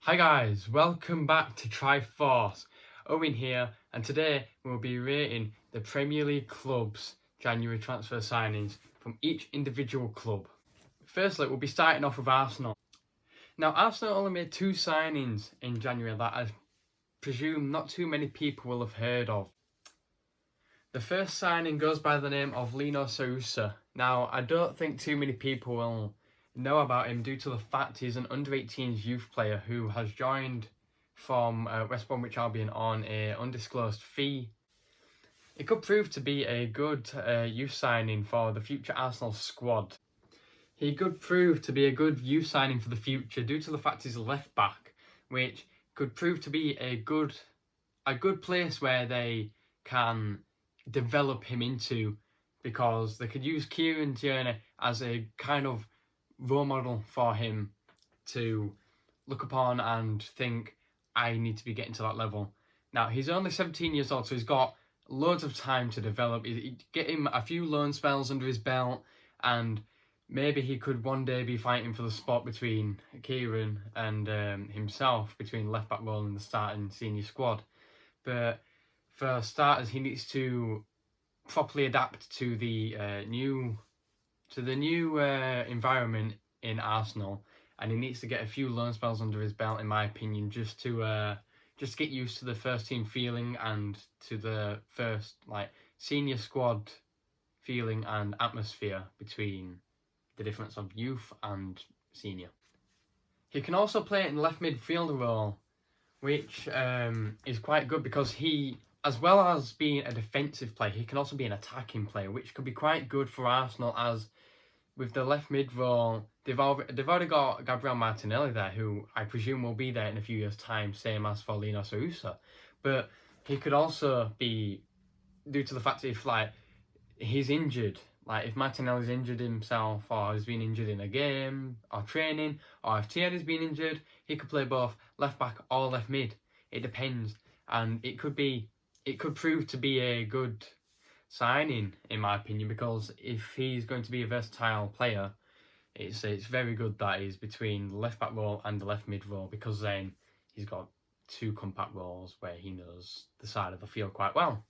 Hi guys, welcome back to Triforce. Owen here, and today we'll be rating the Premier League clubs' January transfer signings from each individual club. Firstly, we'll be starting off with Arsenal. Now, Arsenal only made 2 signings in January that I presume not too many people will have heard of. The first signing goes by the name of Lino Sousa. Now, I don't think too many people will know about him due to the fact he's an under-18s youth player who has joined from West Bromwich Albion on an undisclosed fee. It could prove to be a good youth signing for the future Arsenal squad. He could prove to be a good youth signing for the future due to the fact he's a left back, which could prove to be a good place where they can develop him into, because they could use Kieran Tierney as a kind of role model for him to look upon and think, I need to be getting to that level. Now, he's only 17 years old, so he's got loads of time to develop. Get him a few loan spells under his belt, and maybe he could one day be fighting for the spot between Kieran and himself, between left back role in the starting senior squad. But for starters, he needs to properly adapt to the new environment in Arsenal, and he needs to get a few loan spells under his belt, in my opinion, just to get used to the first team feeling and to the first senior squad feeling and atmosphere between the difference of youth and senior. He can also play in left midfielder role, which is quite good because he, as well as being a defensive player, he can also be an attacking player, which could be quite good for Arsenal, as with the left mid role, they've already got Gabriel Martinelli there, who I presume will be there in a few years' time, same as for Lino Sousa. But he could also be, due to the fact that if he's injured, if Martinelli's injured himself, or has been injured in a game or training, or if Tierney's been injured, he could play both left back or left mid. It depends, and it could prove to be a good signing, in my opinion, because if he's going to be a versatile player, it's very good that he's between the left back role and the left mid role, because then he's got 2 compact roles where he knows the side of the field quite well.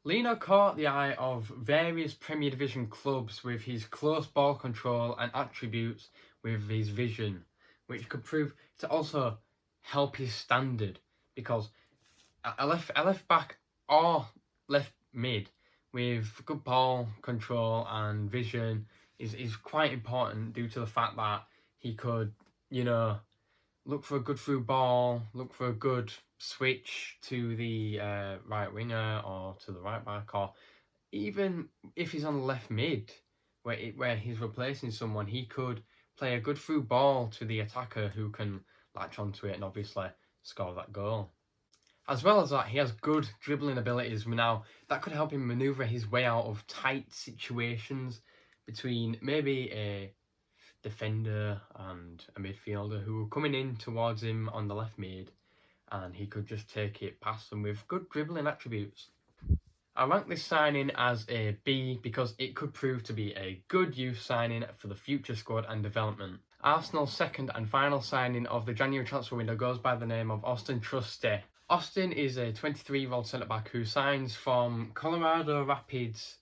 Lino caught the eye of various Premier Division clubs with his close ball control and attributes with his vision, which could prove to also help his standard, because a left back or left mid with good ball control and vision is quite important, due to the fact that he could, look for a good through ball, look for a good switch to the right winger or to the right back, or even if he's on the left mid where he's replacing someone, he could play a good through ball to the attacker who can latch onto it and obviously score that goal. As well as that, he has good dribbling abilities. Now, that could help him manoeuvre his way out of tight situations between maybe a defender and a midfielder who are coming in towards him on the left mid, and he could just take it past them with good dribbling attributes. I rank this signing as a B because it could prove to be a good youth signing for the future squad and development. Arsenal's second and final signing of the January transfer window goes by the name of Austin Trusty. Austin is a 23-year-old centre-back who signs from Colorado Rapids,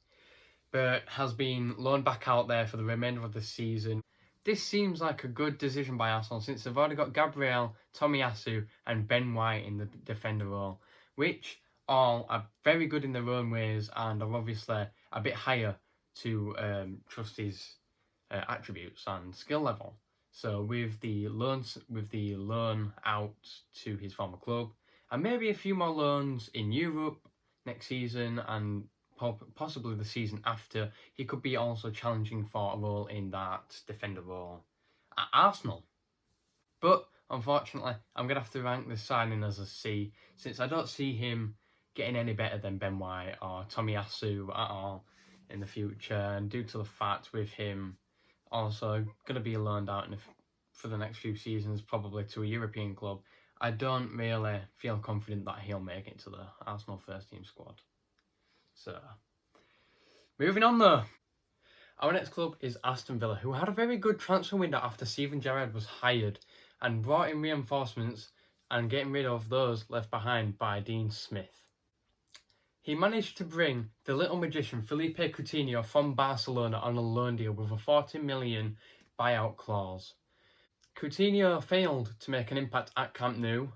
but has been loaned back out there for the remainder of the season. This seems like a good decision by Arsenal, since they've already got Gabriel, Tomiyasu and Ben White in the defender role, which all are very good in their own ways and are obviously a bit higher to Trusty's attributes and skill level. So with the loan out to his former club, and maybe a few more loans in Europe next season and possibly the season after, he could be also challenging for a role in that defender role at Arsenal. But unfortunately, I'm going to have to rank this signing as a C, since I don't see him getting any better than Ben White or Tomiyasu at all in the future, and due to the fact with him also going to be loaned out for the next few seasons, probably to a European club, I don't really feel confident that he'll make it to the Arsenal first team squad. So, moving on though. Our next club is Aston Villa, who had a very good transfer window after Steven Gerrard was hired. and brought in reinforcements and getting rid of those left behind by Dean Smith. He managed to bring the little magician Felipe Coutinho from Barcelona on a loan deal with a 40 million buyout clause. Coutinho failed to make an impact at Camp Nou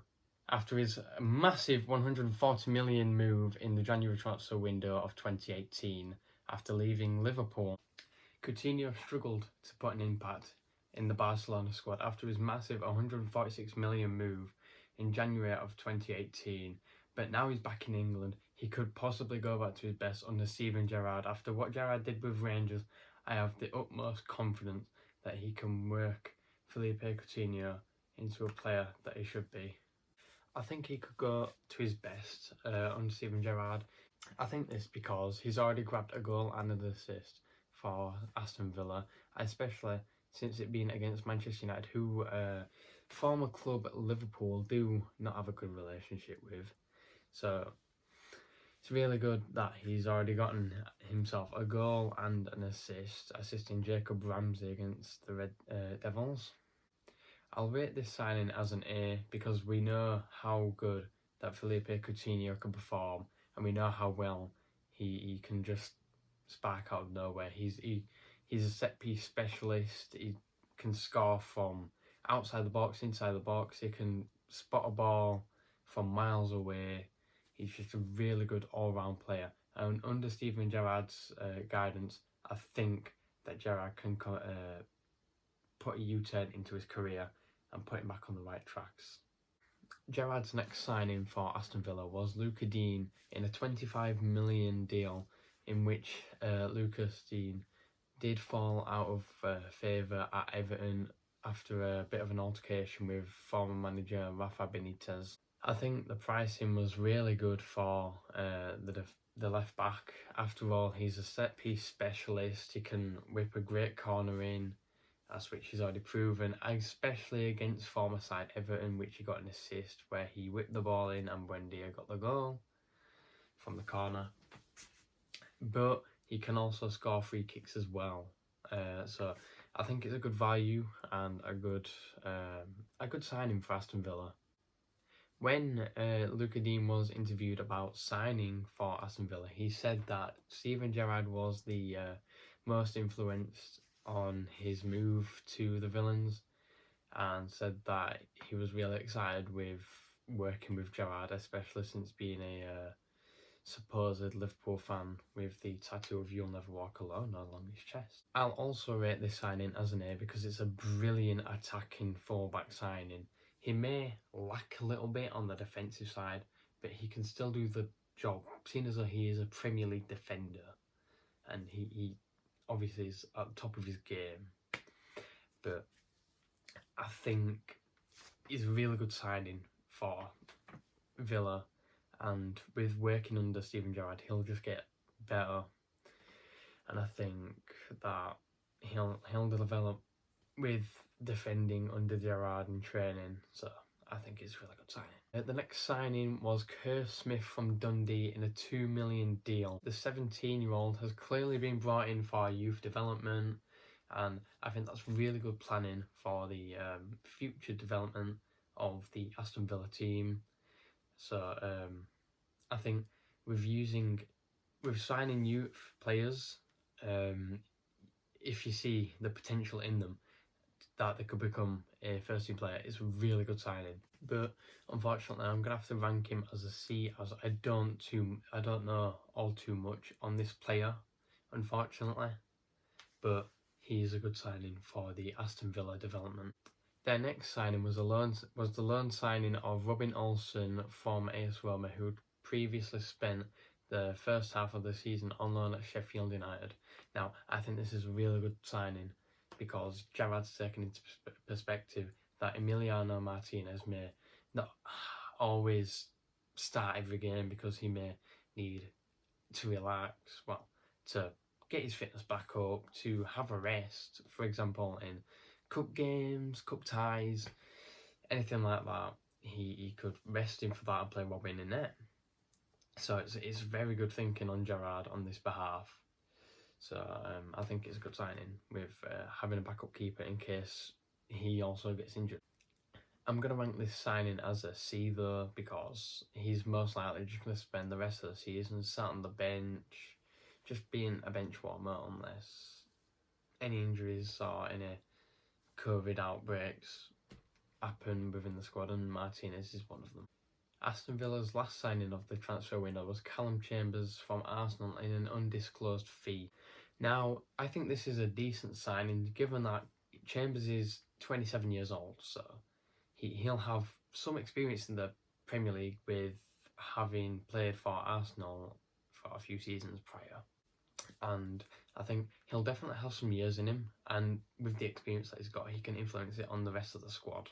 after his massive 140 million move in the January transfer window of 2018 after leaving Liverpool. Coutinho struggled to put an impact in the Barcelona squad after his massive 146 million move in January of 2018, but now he's back in England. He could possibly go back to his best under Steven Gerrard. After what Gerrard did with Rangers, I have the utmost confidence that he can work Felipe Coutinho into a player that he should be. I think he could go to his best under Steven Gerrard. I think this because he's already grabbed a goal and an assist for Aston Villa, especially since it being against Manchester United, who former club Liverpool do not have a good relationship with. So it's really good that he's already gotten himself a goal and an assist, assisting Jacob Ramsey against the Red Devils. I'll rate this signing as an A because we know how good that Felipe Coutinho can perform, and we know how well he can just spark out of nowhere. He's a set piece specialist. He can score from outside the box, inside the box. He can spot a ball from miles away. He's just a really good all-round player. And under Steven Gerrard's guidance, I think that Gerrard can put a U-turn into his career and put him back on the right tracks. Gerrard's next signing for Aston Villa was Lucas Digne in a 25 million deal, in which Lucas Digne did fall out of favour at Everton after a bit of an altercation with former manager Rafa Benitez. I think the pricing was really good for the left back. After all, he's a set piece specialist. He can whip a great corner in, that's which he's already proven, especially against former side Everton, which he got an assist where he whipped the ball in and Buendia got the goal from the corner. But he can also score free kicks as well. So I think it's a good value and a good signing for Aston Villa. When Lucas Digne was interviewed about signing for Aston Villa, he said that Steven Gerrard was the most influenced on his move to the Villains, and said that he was really excited with working with Gerrard, especially since being a supposed Liverpool fan with the tattoo of "You'll Never Walk Alone" along his chest. I'll also rate this signing as an A because it's a brilliant attacking fullback signing. He may lack a little bit on the defensive side, but he can still do the job, seeing as though he is a Premier League defender, and he obviously is at the top of his game. But I think he's a really good signing for Villa, and with working under Steven Gerrard, he'll just get better, and I think that he'll develop with defending under Gerrard and training, so I think it's a really good signing. The next signing was Kerr Smith from Dundee in a 2 million deal. The 17-year-old has clearly been brought in for youth development, and I think that's really good planning for the future development of the Aston Villa team. So I think with signing youth players, if you see the potential in them, that they could become a first-team player, is a really good signing. But unfortunately, I'm gonna have to rank him as a C, as I don't know all too much on this player, unfortunately. But he is a good signing for the Aston Villa development. Their next signing was the loan signing of Robin Olsen from AS Roma, who had previously spent the first half of the season on loan at Sheffield United. Now, I think this is a really good signing because Gerrard's taken into perspective that Emiliano Martinez may not always start every game because he may need to relax, to get his fitness back up, to have a rest, for example, in cup games, cup ties, anything like that. He could rest him for that and play Robin in net. So it's very good thinking on Gerrard on this behalf. So I think it's a good signing with having a backup keeper in case he also gets injured. I'm going to rank this signing as a C though, because he's most likely just going to spend the rest of the season sat on the bench, just being a bench warmer unless any injuries or any COVID outbreaks happen within the squad, and Martinez is one of them. Aston Villa's last signing of the transfer window was Callum Chambers from Arsenal in an undisclosed fee. Now, I think this is a decent signing given that Chambers is 27 years old, so he'll have some experience in the Premier League with having played for Arsenal for a few seasons prior. And I think he'll definitely have some years in him, and with the experience that he's got, he can influence it on the rest of the squad.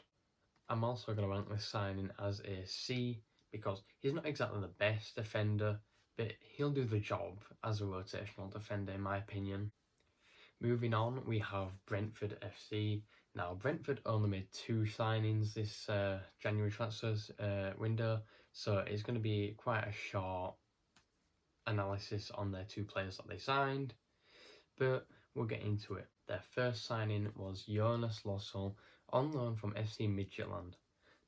I'm also going to rank this signing as a C because he's not exactly the best defender, but he'll do the job as a rotational defender in my opinion. Moving on, we have Brentford FC. Now, Brentford only made 2 signings this January transfers window, so it's going to be quite a short analysis on their 2 players that they signed, but we'll get into it. Their first signing was Jonas Lossell on loan from FC Midtjylland.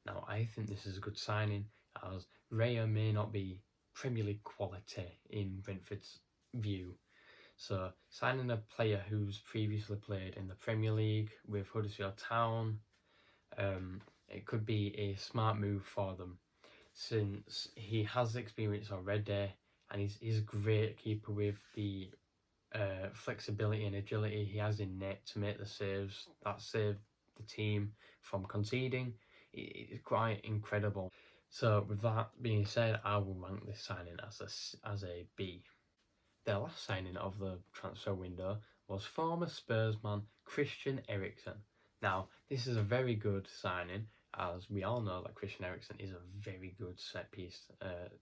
Now, I think this is a good signing, as Raya may not be Premier League quality in Brentford's view. So, signing a player who's previously played in the Premier League with Huddersfield Town, it could be a smart move for them, since he has experience already, and he's a great keeper with the flexibility and agility he has in net to make the saves that save the team from conceding. It's quite incredible. So with that being said, I will rank this signing as a B. Their last signing of the transfer window was former Spursman Christian Eriksen. Now, this is a very good signing, as we all know that Christian Eriksen is a very good set-piece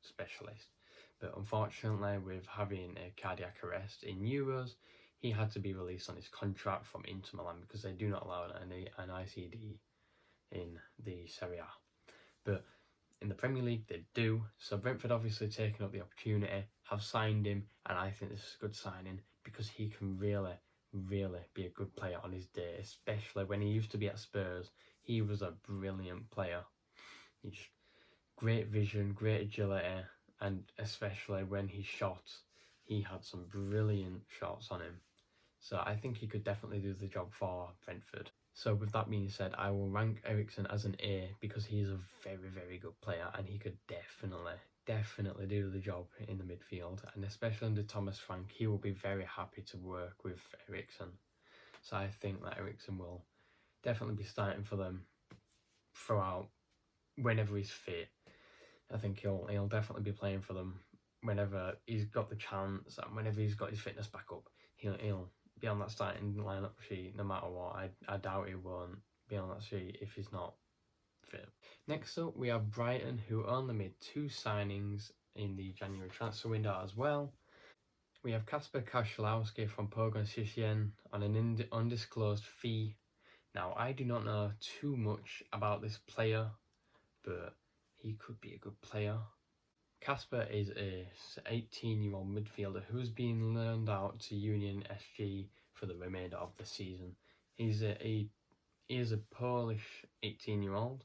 specialist. But unfortunately, with having a cardiac arrest in Euros, he had to be released on his contract from Inter Milan because they do not allow an ICD in the Serie A. But in the Premier League, they do. So Brentford obviously taking up the opportunity, have signed him, and I think this is a good signing because he can really, really be a good player on his day, especially when he used to be at Spurs. He was a brilliant player. He just great vision, great agility, and especially when he shot, he had some brilliant shots on him. So I think he could definitely do the job for Brentford. So with that being said, I will rank Eriksen as an A because he's a very, very good player, and he could definitely do the job in the midfield, and especially under Thomas Frank, he will be very happy to work with Eriksen. So I think that Eriksen will definitely be starting for them throughout whenever he's fit. I think he'll definitely be playing for them whenever he's got the chance, and whenever he's got his fitness back up, he'll be on that starting lineup sheet no matter what. I doubt he won't be on that sheet if he's not fit. Next up, we have Brighton, who only made 2 signings in the January transfer window as well. We have Kasper Kaczlowski from Pogoń Szczecin on an undisclosed fee. Now, I do not know too much about this player, but he could be a good player. Kasper is a 18-year-old midfielder who's been loaned out to Union SG for the remainder of the season. He is a Polish 18-year-old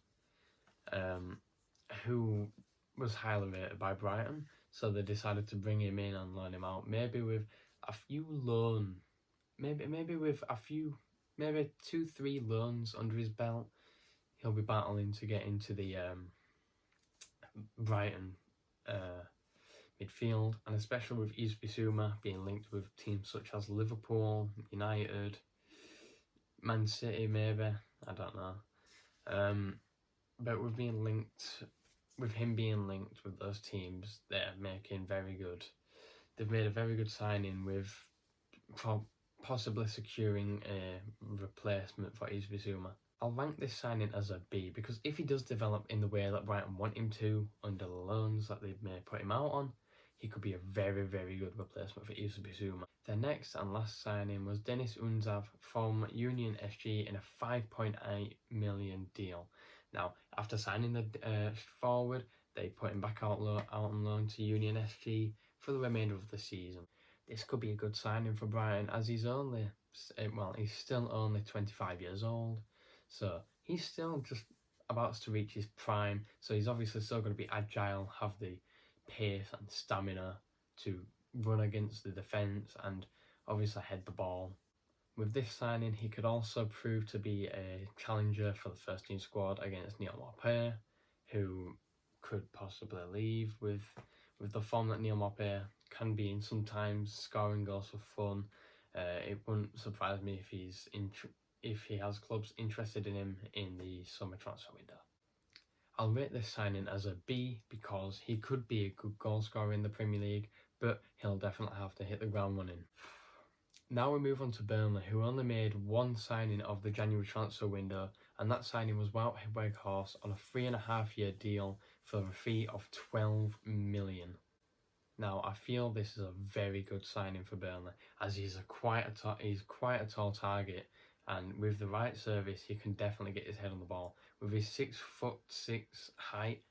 who was highly rated by Brighton, so they decided to bring him in and loan him out. Maybe with a few loan, maybe 2-3 loans under his belt, he'll be battling to get into the Brighton midfield, and especially with Yves Bissouma being linked with teams such as Liverpool, United, Man City maybe, I don't know. But with him being linked with those teams, they've made a very good signing with possibly securing a replacement for Yves Bissouma. I'll rank this signing as a B because if he does develop in the way that Brighton want him to under the loans that they may put him out on, he could be a very, very good replacement for Yves Bissouma. Their next and last signing was Denis Unzav from Union SG in a 5.8 million deal. Now, after signing the forward, they put him back out on loan to Union SG for the remainder of the season. This could be a good signing for Brighton, as he's still only 25 years old. So he's still just about to reach his prime, so he's obviously still going to be agile, have the pace and stamina to run against the defence and obviously head the ball. With this signing, he could also prove to be a challenger for the first team squad against Neal Maupay, who could possibly leave with the form that Neal Maupay can be in sometimes, scoring goals for fun. It wouldn't surprise me if he has clubs interested in him in the summer transfer window. I'll rate this signing as a B because he could be a good goal scorer in the Premier League, but he'll definitely have to hit the ground running. Now we move on to Burnley, who only made one signing of the January transfer window, and that signing was Wout Weghorst on a 3.5-year deal for a fee of 12 million. Now, I feel this is a very good signing for Burnley, as he's quite a tall target, and with the right service, he can definitely get his head on the ball. With his 6'6" height,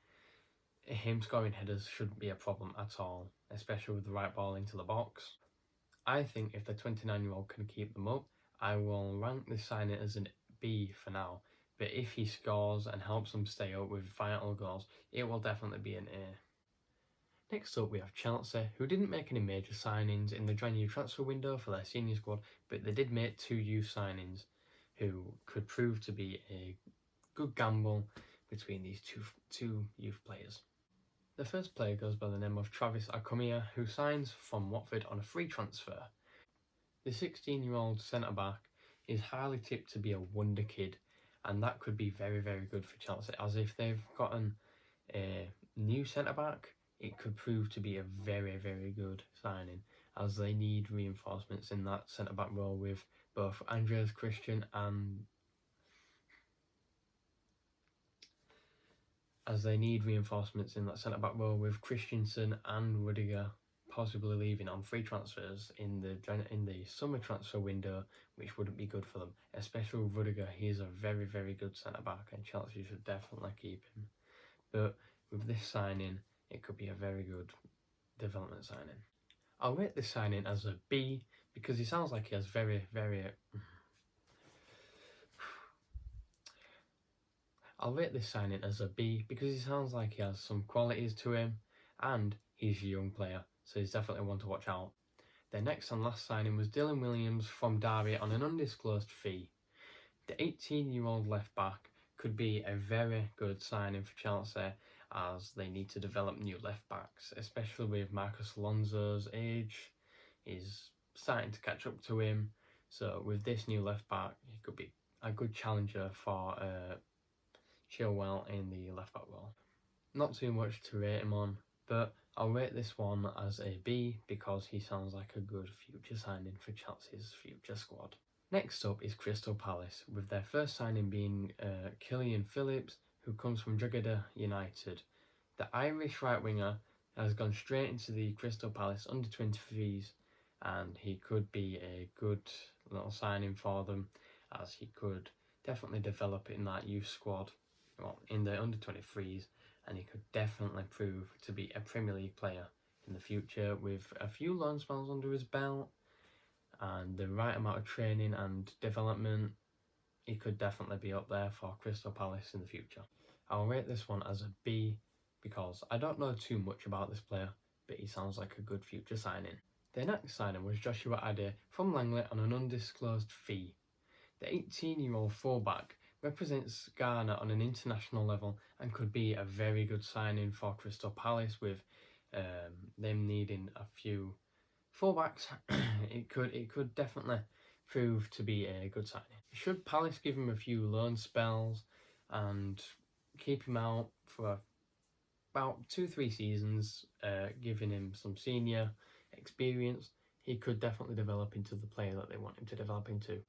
him scoring headers shouldn't be a problem at all, especially with the right ball into the box. I think if the 29-year-old can keep them up, I will rank this signing as an B for now. But if he scores and helps them stay up with vital goals, it will definitely be an A. Next up, we have Chelsea, who didn't make any major signings in the January transfer window for their senior squad, but they did make 2 youth signings, who could prove to be a good gamble between these two youth players. The first player goes by the name of Travis Acomia, who signs from Watford on a free transfer. The 16-year-old centre-back is highly tipped to be a wonder kid, and that could be very, very good for Chelsea, as if they've gotten a new centre-back, it could prove to be a very, very good signing, as they need reinforcements in that centre-back role with both Andreas Christensen and Christensen and Rudiger possibly leaving on free transfers in the summer transfer window, which wouldn't be good for them. Especially with Rudiger, he is a very, very good centre back, and Chelsea should definitely keep him. But with this signing, it could be a very good development signing. I'll rate this signing as a B because he sounds like he has I'll rate this signing as a B because he sounds like he has some qualities to him, and he's a young player, so he's definitely one to watch out. Their next and last signing was Dylan Williams from Derby on an undisclosed fee. The 18-year-old left back could be a very good signing for Chelsea, as they need to develop new left backs, especially with Marcos Alonso's age is starting to catch up to him. So with this new left back, he could be a good challenger for Chilwell in the left back role. Not too much to rate him on, but I'll rate this one as a B because he sounds like a good future signing for Chelsea's future squad. Next up is Crystal Palace, with their first signing being Killian Phillips, who comes from Drogheda United. The Irish right winger has gone straight into the Crystal Palace under-23s, and he could be a good little signing for them, as he could definitely develop in that youth squad, well, in the under-23s, and he could definitely prove to be a Premier League player in the future with a few loan spells under his belt and the right amount of training and development. He could definitely be up there for Crystal Palace in the future. I'll rate this one as a B because I don't know too much about this player, but he sounds like a good future signing. Their next signing was Joshua Ade from Langley on an undisclosed fee. The 18-year-old fullback represents Ghana on an international level and could be a very good signing for Crystal Palace with them needing a few fullbacks. it could definitely prove to be a good signing. Should Palace give him a few loan spells and keep him out for about 2-3 seasons, giving him some senior experience, he could definitely develop into the player that they want him to develop into.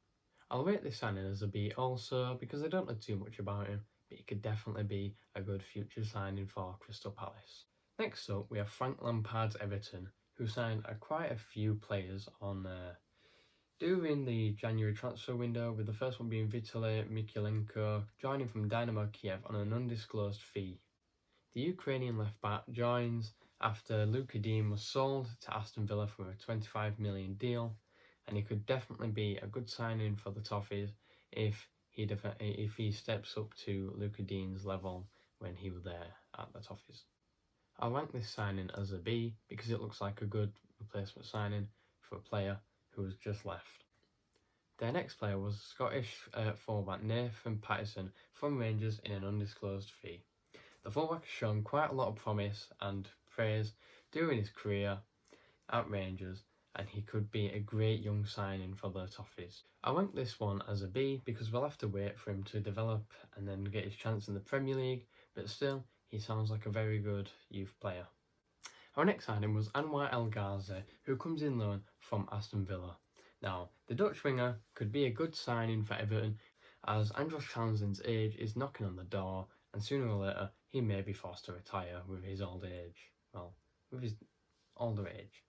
I'll rate this signing as a B also because I don't know too much about him, but he could definitely be a good future signing for Crystal Palace. Next up, we have Frank Lampard's Everton, who signed quite a few players on during the January transfer window, with the first one being Vitaly Mykolenko, joining from Dynamo Kiev on an undisclosed fee. The Ukrainian left-back joins after Luka Dean was sold to Aston Villa for a £25 million deal, and he could definitely be a good signing for the Toffees if if he steps up to Luca Dean's level when he was there at the Toffees. I rank this signing as a B because it looks like a good replacement signing for a player who has just left. Their next player was Scottish fullback Nathan Patterson from Rangers in an undisclosed fee. The fullback has shown quite a lot of promise and praise during his career at Rangers, and he could be a great young signing for the Toffees. I rank this one as a B because we'll have to wait for him to develop and then get his chance in the Premier League, but still, he sounds like a very good youth player. Our next signing was Anwar El Ghazi, who comes in loan from Aston Villa. Now, the Dutch winger could be a good signing for Everton, as Andros Townsend's age is knocking on the door, and sooner or later he may be forced to retire with his old age. Well, with his older age.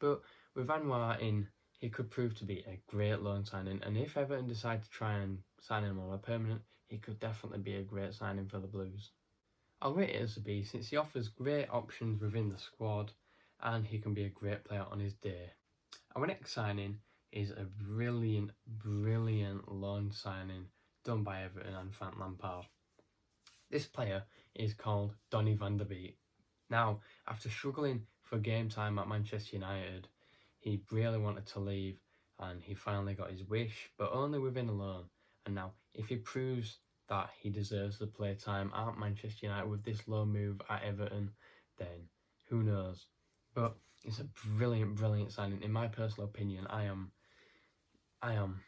But with Anwar in, he could prove to be a great loan signing, and if Everton decide to try and sign him on a permanent, he could definitely be a great signing for the Blues. I'll rate it as a B since he offers great options within the squad and he can be a great player on his day. Our next signing is a brilliant loan signing done by Everton and Frank Lampard. This player is called Donny van der Beek. Now, after struggling for game time at Manchester United, he really wanted to leave and he finally got his wish, but only within a loan. And now, if he proves that he deserves the play time at Manchester United with this loan move at Everton, then who knows. But it's a brilliant signing. In my personal opinion, I am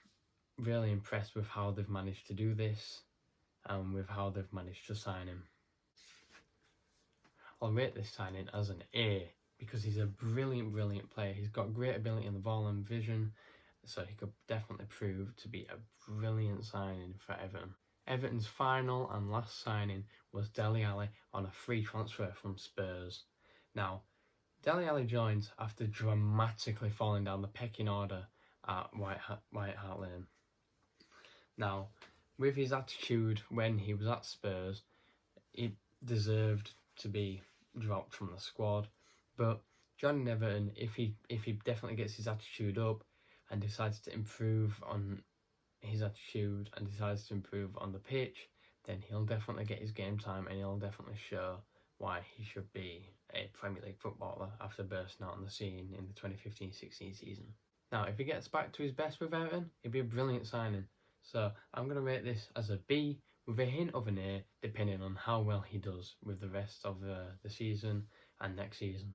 really impressed with how they've managed to do this and with how they've managed to sign him. I'll rate this signing as an A because he's a brilliant player. He's got great ability in the ball and vision, so he could definitely prove to be a brilliant signing for Everton. Everton's final and last signing was Dele Alli on a free transfer from Spurs. Now, Dele Alli joins after dramatically falling down the pecking order at White Hart Lane. Now, with his attitude when he was at Spurs, he deserved to be dropped from the squad. But joining Everton, if he definitely gets his attitude up and decides to improve on his attitude and decides to improve on the pitch, then he'll definitely get his game time and he'll definitely show why he should be a Premier League footballer after bursting out on the scene in the 2015-16 season. Now, if he gets back to his best with Everton, it'd be a brilliant signing. So I'm going to rate this as a B with a hint of an A, depending on how well he does with the rest of the season and next season.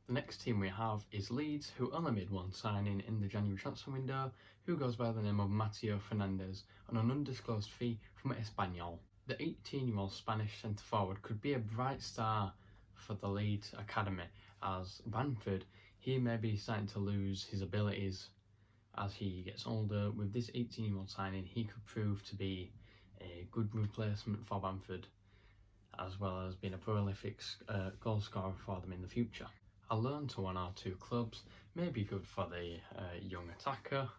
The next team we have is Leeds, who only made one signing in the January transfer window, who goes by the name of Mateo Fernandes on an undisclosed fee from Espanyol. The 18-year-old Spanish centre-forward could be a bright star for the Leeds academy, as Bamford, he may be starting to lose his abilities as he gets older. With this 18-year-old signing, he could prove to be a good replacement for Bamford, as well as being a prolific goal scorer for them in the future. A loan to one or two clubs may be good for the young attacker,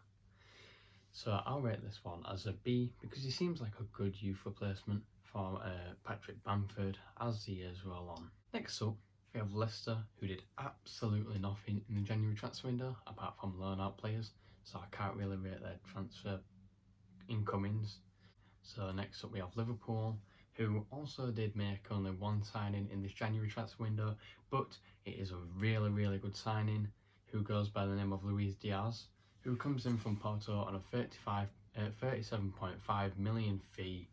so I'll rate this one as a B because he seems like a good youth replacement for Patrick Bamford as the years roll on. Next up, we have Leicester, who did absolutely nothing in the January transfer window apart from loan out players, so I can't really rate their transfer incomings. So next up we have Liverpool, who also did make only one signing in this January transfer window, but it is a really good signing, who goes by the name of Luis Diaz, who comes in from Porto on a 37.5 million fee.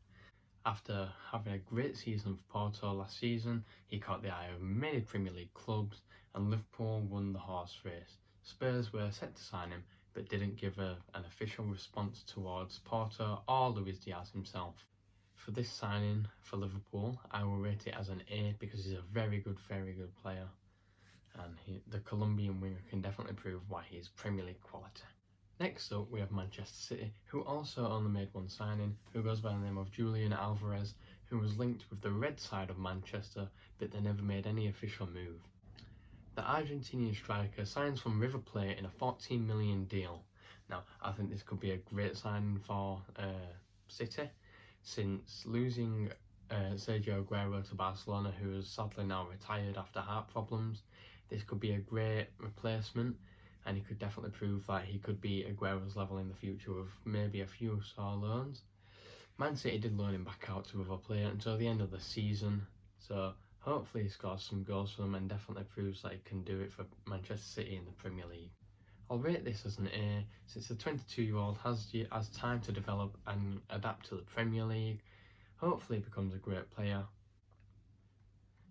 After having a great season for Porto last season, he caught the eye of many Premier League clubs and Liverpool won the horse race. Spurs were set to sign him, but didn't give an official response towards Porto or Luis Diaz himself. For this signing for Liverpool, I will rate it as an A because he's a very good player, and the Colombian winger can definitely prove why he is Premier League quality. Next up we have Manchester City, who also only made one signing, who goes by the name of Julian Alvarez, who was linked with the red side of Manchester, but they never made any official move. The Argentinian striker signs from River Plate in a 14 million deal. Now, I think this could be a great signing for City, since losing Sergio Aguero to Barcelona, who is sadly now retired after heart problems, this could be a great replacement, and he could definitely prove that he could be Aguero's level in the future with maybe a few star loans. Man City did loan him back out to other players until the end of the season, so hopefully he scores some goals for them and definitely proves that he can do it for Manchester City in the Premier League. I'll rate this as an A, since the 22-year-old has time to develop and adapt to the Premier League. Hopefully he becomes a great player.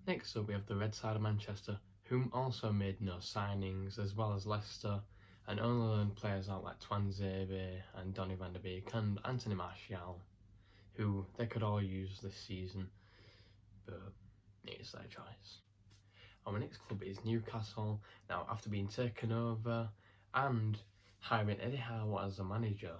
Next up we have the red side of Manchester, whom also made no signings, as well as Leicester, and only loaned players out like Tuanzebe and Donny van der Beek and Anthony Martial, who they could all use this season, but it's their choice. Our next club is Newcastle. Now, after being taken over and hiring Eddie Howe as a manager,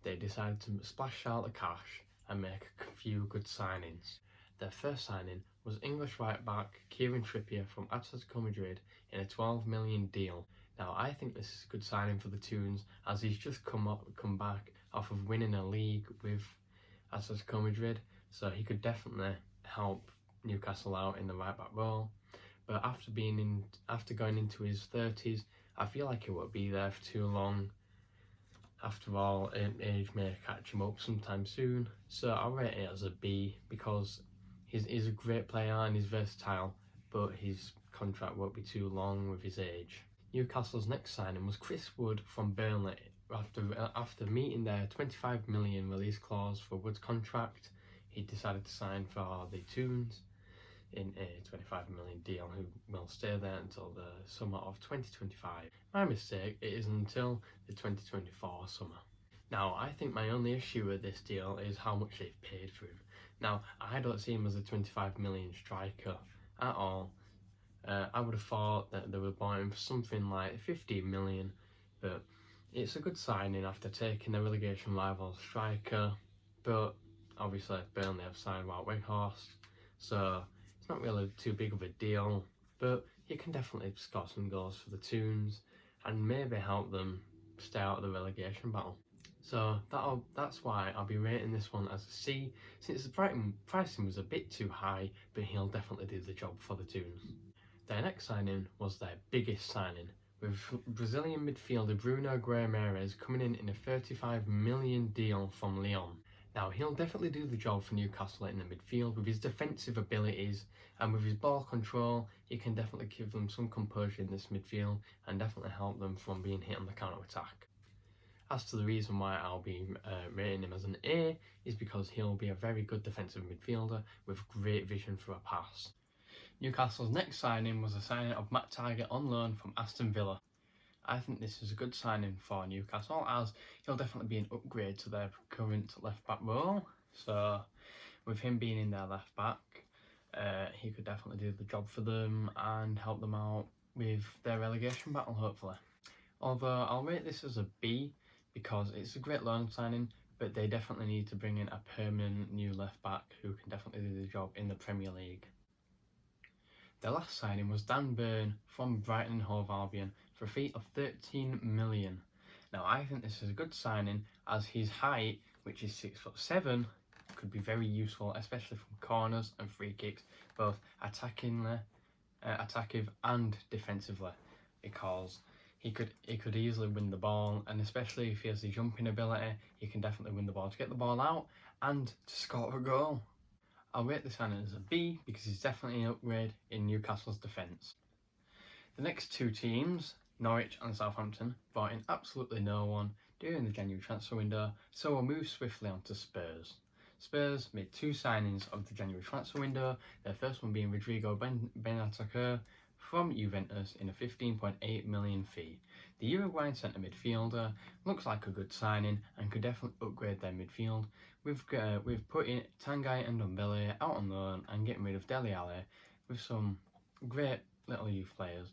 they decided to splash out the cash and make a few good signings. Their first signing was English right-back Kieran Trippier from Atletico Madrid in a $12 million deal. Now, I think this is a good signing for the Toons, as he's just come back off of winning a league with Atletico Madrid, so he could definitely help Newcastle out in the right-back role. But after going into his 30s, I feel like he won't be there for too long. After all, age may catch him up sometime soon, so I'll rate it as a B, because he's a great player and he's versatile, but his contract won't be too long with his age. Newcastle's next signing was Chris Wood from Burnley. After meeting their $25 million release clause for Wood's contract, he decided to sign for the Toons in a $25 million deal, who will stay there until the summer of 2025. My mistake, it is until the 2024 summer. Now, I think my only issue with this deal is how much they've paid for him. Now, I don't see him as a 25 million striker at all. I would have thought that they would have bought him for something like 15 million, but it's a good signing after taking the relegation rival striker. But obviously, Burnley have signed Wout Weghorst, so it's not really too big of a deal. But he can definitely score some goals for the Toons and maybe help them stay out of the relegation battle. So that's why I'll be rating this one as a C, since the pricing was a bit too high, but he'll definitely do the job for the Toons. Their next signing was their biggest signing, with Brazilian midfielder Bruno Guimarães coming in a $35 million deal from Lyon. Now, he'll definitely do the job for Newcastle in the midfield with his defensive abilities, and with his ball control, he can definitely give them some composure in this midfield and definitely help them from being hit on the counter-attack. As to the reason why I'll be rating him as an A, is because he'll be a very good defensive midfielder with great vision for a pass. Newcastle's next signing was a signing of Matt Targett on loan from Aston Villa. I think this is a good signing for Newcastle, as he'll definitely be an upgrade to their current left-back role. So with him being in their left-back, he could definitely do the job for them and help them out with their relegation battle, hopefully. Although I'll rate this as a B, because it's a great loan signing, but they definitely need to bring in a permanent new left-back who can definitely do the job in the Premier League. Their last signing was Dan Burn from Brighton and Hove Albion for a fee of $13 million. Now, I think this is a good signing, as his height, which is 6'7", could be very useful, especially from corners and free kicks, both attacking and defensively, because he could easily win the ball, and especially if he has the jumping ability, he can definitely win the ball to get the ball out and to score a goal. I'll rate this signing as a B, because he's definitely an upgrade in Newcastle's defence. The next two teams, Norwich and Southampton, brought in absolutely no one during the January transfer window, so we'll move swiftly on to Spurs. Spurs made two signings of the January transfer window, their first one being Rodrigo Bentancur from Juventus in a $15.8 million fee. The Uruguayan centre midfielder looks like a good signing and could definitely upgrade their midfield. We've put in Tanguy and Ndombele out on loan and getting rid of Dele Alli with some great little youth players.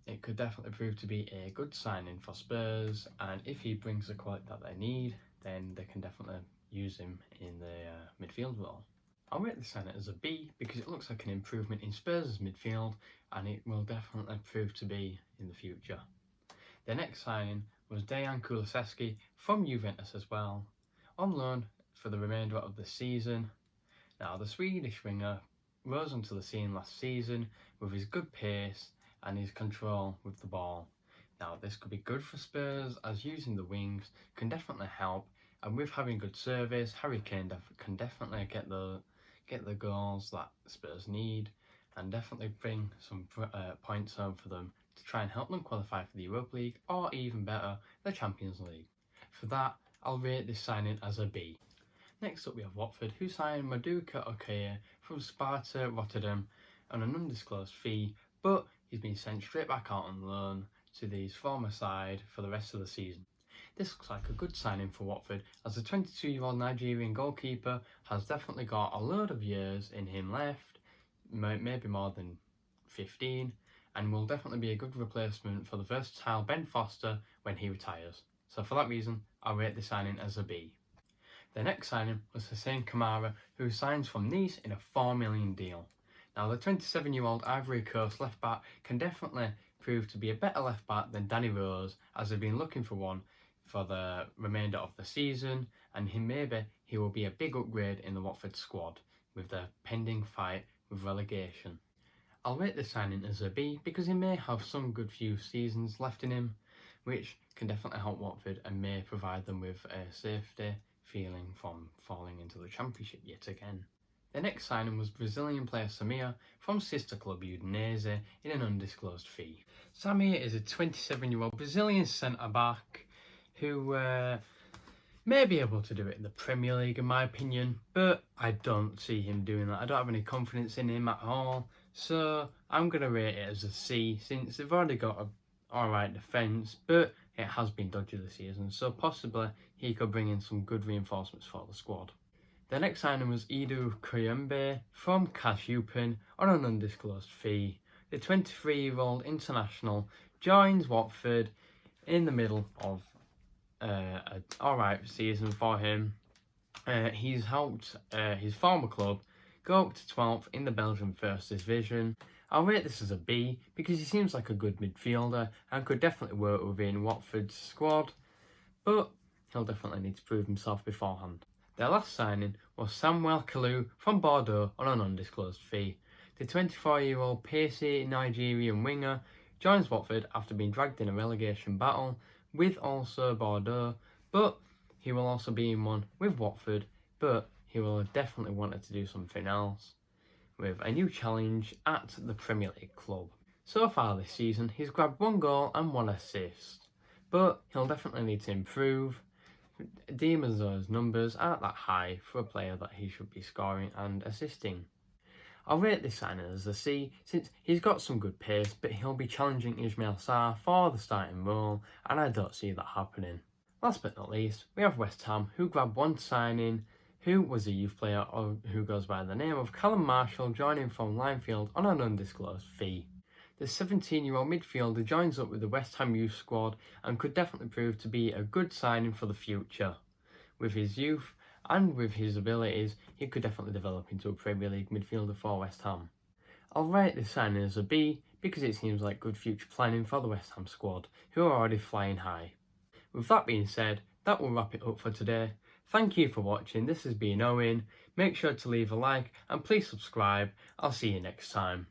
It could definitely prove to be a good signing for Spurs, and if he brings the quality that they need, then they can definitely use him in the midfield role. I'll rate this signing as a B, because it looks like an improvement in Spurs' midfield, and it will definitely prove to be in the future. Their next signing was Dejan Kulusevski from Juventus as well, on loan for the remainder of the season. Now, the Swedish winger rose onto the scene last season with his good pace and his control with the ball. Now, this could be good for Spurs, as using the wings can definitely help, And with having good service, Harry Kane can definitely get the goals that Spurs need, and definitely bring some points home for them to try and help them qualify for the Europa League, or even better, the Champions League. For that, I'll rate this signing as a B. Next up we have Watford, who signed Maduka Okoye from Sparta Rotterdam on an undisclosed fee, but he's been sent straight back out on loan to his former side for the rest of the season. This looks like a good signing for Watford, as the 22-year-old Nigerian goalkeeper has definitely got a load of years in him left, maybe more than 15, and will definitely be a good replacement for the versatile Ben Foster when he retires. So for that reason, I'll rate the signing as a B. The next signing was Hussein Kamara, who signs from Nice in a $4 million deal. Now, the 27-year-old Ivory Coast left-back can definitely prove to be a better left-back than Danny Rose, as they've been looking for one for the remainder of the season, and maybe he will be a big upgrade in the Watford squad with the pending fight with relegation. I'll rate the signing as a B because he may have some good few seasons left in him, which can definitely help Watford and may provide them with a safety feeling from falling into the Championship yet again. The next signing was Brazilian player Samir from sister club Udinese in an undisclosed fee. Samir is a 27-year-old Brazilian centre-back who may be able to do it in the Premier League in my opinion, but I don't see him doing that. I don't have any confidence in him at all, so I'm going to rate it as a C, since they've already got an alright defence, but it has been dodgy this season, so possibly he could bring in some good reinforcements for the squad. The next signing was Edu Kuyembe from Kashupen on an undisclosed fee. The 23-year-old international joins Watford in the middle of an alright season for him. He's helped his former club go up to 12th in the Belgian First Division. I'll rate this as a B because he seems like a good midfielder and could definitely work within Watford's squad, but he'll definitely need to prove himself beforehand. Their last signing was Samuel Kalu from Bordeaux on an undisclosed fee. The 24-year-old pacey Nigerian winger joins Watford after being dragged in a relegation battle with also Bordeaux, but he will also be in one with Watford, but he will definitely want to do something else with a new challenge at the Premier League club. So far this season, he's grabbed 1 goal and 1 assist, but he'll definitely need to improve. Demons, those numbers aren't that high for a player that he should be scoring and assisting. I'll rate this signing as a C, since he's got some good pace, but he'll be challenging Ismail Sarr for the starting role, and I don't see that happening. Last but not least, we have West Ham, who grabbed one signing, who was a youth player who goes by the name of Callum Marshall, joining from Linefield on an undisclosed fee. The 17-year-old midfielder joins up with the West Ham youth squad and could definitely prove to be a good signing for the future. With his youth and with his abilities, he could definitely develop into a Premier League midfielder for West Ham. I'll rate this signing as a B because it seems like good future planning for the West Ham squad, who are already flying high. With that being said, that will wrap it up for today. Thank you for watching. This has been Owen. Make sure to leave a like and please subscribe. I'll see you next time.